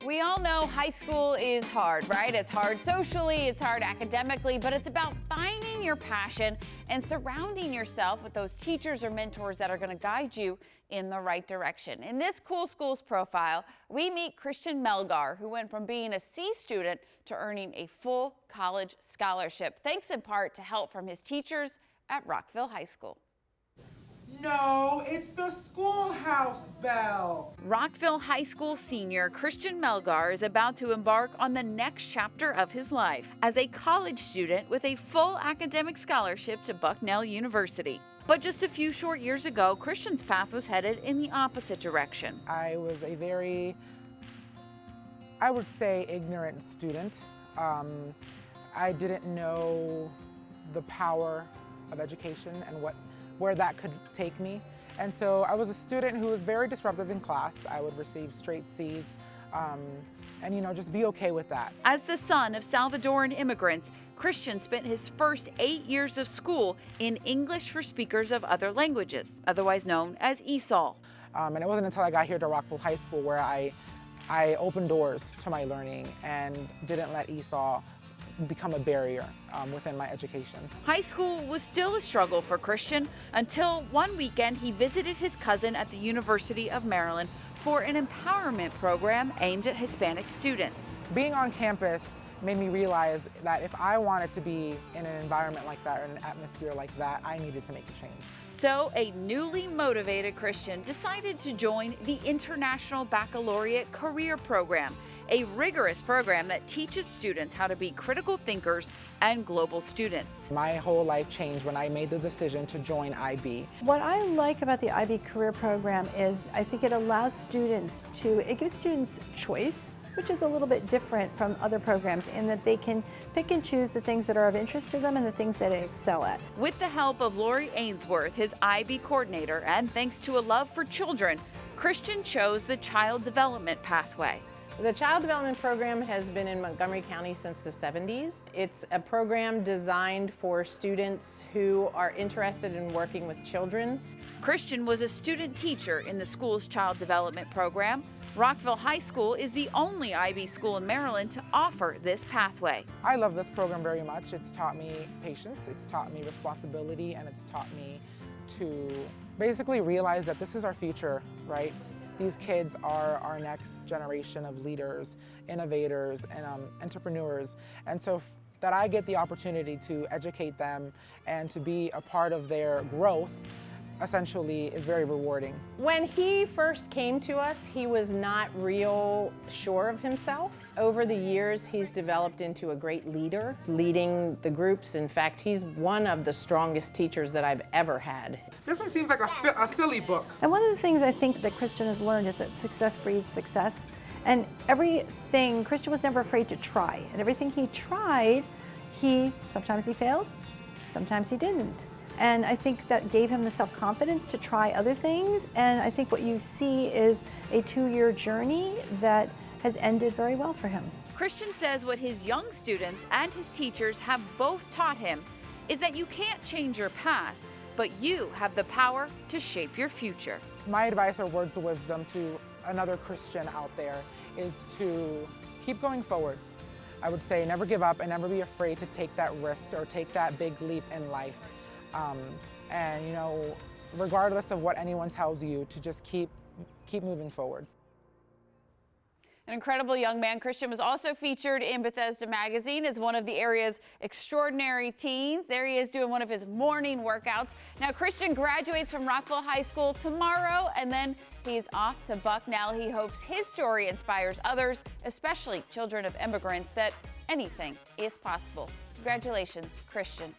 We all know high school is hard, right? It's hard socially, it's hard academically, but it's about finding your passion and surrounding yourself with those teachers or mentors that are going to guide you in the right direction. In this Cool Schools profile, we meet Christian Melgar, who went from being a C student to earning a full college scholarship, thanks in part to help from his teachers at Rockville High School. No, it's the schoolhouse bell. Rockville High School senior Christian Melgar is about to embark on the next chapter of his life as a college student with a full academic scholarship to Bucknell University. But just a few short years ago, Christian's path was headed in the opposite direction. I was a very, I would say, ignorant student. I didn't know the power of education and where that could take me. And so I was a student who was very disruptive in class. I would receive straight C's and just be okay with that. As the son of Salvadoran immigrants, Christian spent his first 8 years of school in English for speakers of other languages, otherwise known as ESOL. And it wasn't until I got here to Rockville High School where I opened doors to my learning and didn't let ESOL become a barrier within my education. High school was still a struggle for Christian until one weekend he visited his cousin at the University of Maryland for an empowerment program aimed at Hispanic students. Being on campus made me realize that if I wanted to be in an environment like that or an atmosphere like that, I needed to make a change. So a newly motivated Christian decided to join the International Baccalaureate Career Program, a rigorous program that teaches students how to be critical thinkers and global students. My whole life changed when I made the decision to join IB. What I like about the IB Career Program is I think it allows students it gives students choice, which is a little bit different from other programs in that they can pick and choose the things that are of interest to them and the things that they excel at. With the help of Lori Ainsworth, his IB coordinator, and thanks to a love for children, Christian chose the Child Development Pathway. The Child Development Program has been in Montgomery County since the 70s. It's a program designed for students who are interested in working with children. Christian was a student teacher in the school's Child Development Program. Rockville High School is the only IB school in Maryland to offer this pathway. I love this program very much. It's taught me patience, it's taught me responsibility, and it's taught me to basically realize that this is our future, right? These kids are our next generation of leaders, innovators, and entrepreneurs. And so that I get the opportunity to educate them and to be a part of their growth essentially is very rewarding. When he first came to us, he was not real sure of himself. Over the years, he's developed into a great leader, leading the groups. In fact, he's one of the strongest teachers that I've ever had. This one seems like a silly book. And one of the things I think that Christian has learned is that success breeds success. And Christian was never afraid to try. And everything he tried, sometimes he failed, sometimes he didn't. And I think that gave him the self-confidence to try other things. And I think what you see is a 2-year journey that has ended very well for him. Christian says what his young students and his teachers have both taught him is that you can't change your past, but you have the power to shape your future. My advice or words of wisdom to another Christian out there is to keep going forward. I would say never give up and never be afraid to take that risk or take that big leap in life. And regardless of what anyone tells you, to just keep moving forward. An incredible young man, Christian was also featured in Bethesda Magazine as one of the area's extraordinary teens. There he is doing one of his morning workouts. Now, Christian graduates from Rockville High School tomorrow, and then he's off to Bucknell. He hopes his story inspires others, especially children of immigrants, that anything is possible. Congratulations, Christian.